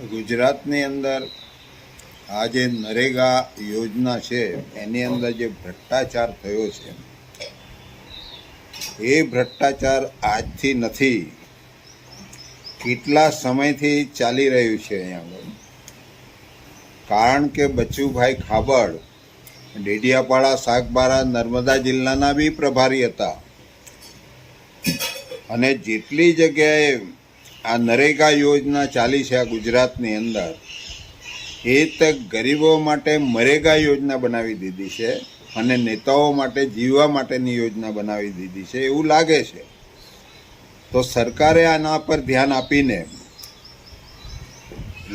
ગુજરાતની અંદર આ જે નરેગા યોજના છે એની અંદર જે ભ્રષ્ટાચાર થયો છે એ ભ્રષ્ટાચાર આજથી નથી, કેટલા સમયથી ચાલી રહ્યું છે અહીંયા આગળ. કારણ કે બચુભાઈ ખાબડ ડેડિયાપાડા, સાગબારા, નર્મદા જિલ્લાના બી પ્રભારી હતા અને જેટલી જગ્યાએ આ નરેગા યોજના ચાલી છે આ ગુજરાતની અંદર, એ તો ગરીબો માટે મરેગા યોજના બનાવી દીધી છે અને નેતાઓ માટે જીવવા માટેની યોજના બનાવી દીધી છે એવું લાગે છે. તો સરકારે આના પર ધ્યાન આપીને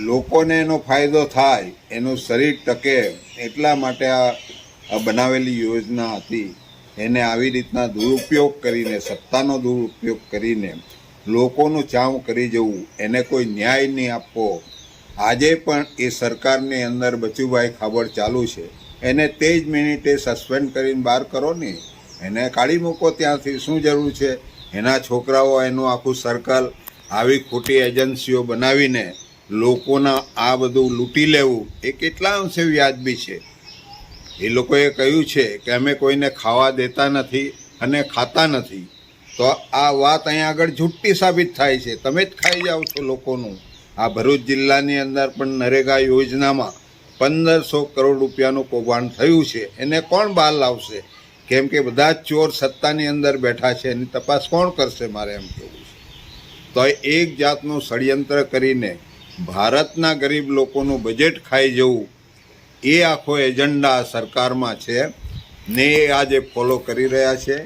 લોકોને એનો ફાયદો થાય, એનું શરીર ટકે એટલા માટે આ બનાવેલી યોજના હતી. એને આવી રીતના દુરુપયોગ કરીને, સત્તાનો દુરુપયોગ કરીને લોકોનું ચાવ કરી જવું, એને કોઈ ન્યાય નહીં આપવો. આજે પણ એ સરકારની અંદર બચુભાઈ ખાબડ ચાલુ છે, એને તે જ મિનિટે સસ્પેન્ડ કરીને બહાર કરો ને, એને કાઢી મૂકો ત્યાંથી. શું જરૂર છે? એના છોકરાઓ, એનું આખું સર્કલ આવી ખોટી એજન્સીઓ બનાવીને લોકોના આ બધું લૂંટી લેવું એ કેટલા અંશે વ્યાજબી છે? એ લોકોએ કહ્યું છે કે અમે કોઈને ખાવા દેતા નથી અને ખાતા નથી. તો આ વાત અહીંયા આગળ જુઠ્ઠી સાબિત થાય છે. તમે જ ખાઈ જાઓ છો લોકોનું. આ ભરૂચ જિલ્લાની અંદર પણ નરેગા યોજનામાં 1500 કરોડ રૂપિયાનું કૌભાંડ થયું છે. એને કોણ બહાર લાવશે? કેમ કે બધા જ ચોર સત્તાની અંદર બેઠા છે, એની તપાસ કોણ કરશે? મારે એમ કહેવું છે. તો એક જાતનું ષડયંત્ર કરીને ભારતના ગરીબ લોકોનું બજેટ ખાઈ જવું, એ આખો એજન્ડા સરકારમાં છે ને એ આજે ફોલો કરી રહ્યા છે.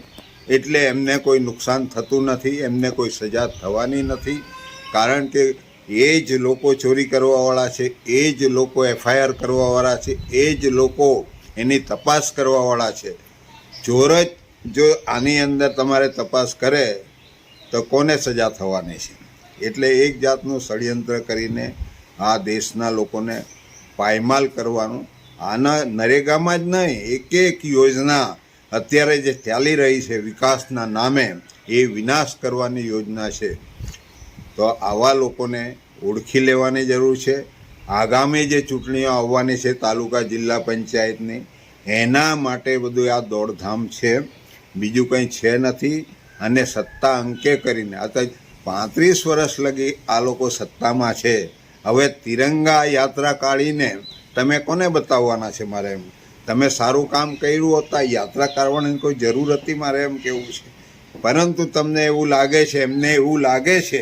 એટલે એમને કોઈ નુકસાન થતું નથી, એમને કોઈ સજા થવાની નથી. કારણ કે એ જ લોકો ચોરી કરવાવાળા છે, એ જ લોકો FIR કરવાવાળા છે, એ જ લોકો એની તપાસ કરવાવાળા છે. ચોર જ જો આની અંદર તમારે તપાસ કરે તો કોને સજા થવાની છે? એટલે એક જાતનું ષડયંત્ર કરીને આ દેશના લોકોને પાયમાલ કરવાનું. આના નરેગામાં જ નહીં, એક એક યોજના અત્યારે જે ચાલી રહી છે વિકાસના નામે, એ વિનાશ કરવાની યોજના છે. તો આવા લોકોને ઓળખી લેવાની જરૂર છે. આગામી જે ચૂંટણીઓ આવવાની છે તાલુકા, જિલ્લા પંચાયતની, એના માટે બધું આ દોડધામ છે, બીજું કંઈ છે નથી. અને સત્તા અંકે કરીને આ તો 35 વર્ષ લગી આ લોકો સત્તામાં છે. હવે તિરંગા યાત્રા કાઢીને તમે કોને બતાવવાના છે? મારે એમ, તમે સારું કામ કર્યું હતા, યાત્રા કાઢવાની કોઈ જરૂર હતી? મારે એમ કહેવું છે. પરંતુ તમને એવું લાગે છે, એમને એવું લાગે છે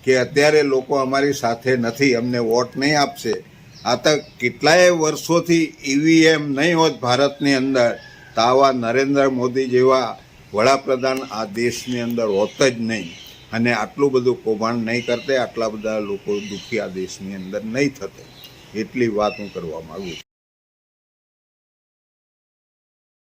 કે અત્યારે લોકો અમારી સાથે નથી, અમને વોટ નહીં આપશે. આ તો કેટલાય વર્ષોથી EVM નહીં હોત ભારતની અંદર, તો આવા નરેન્દ્ર મોદી જેવા વડાપ્રધાન આ દેશની અંદર હોત જ નહીં, અને આટલું બધું કૌભાંડ નહીં કરતે, આટલા બધા લોકો દુઃખી આ દેશની અંદર નહીં થતે. એટલી વાત હું કરવા માગું છું.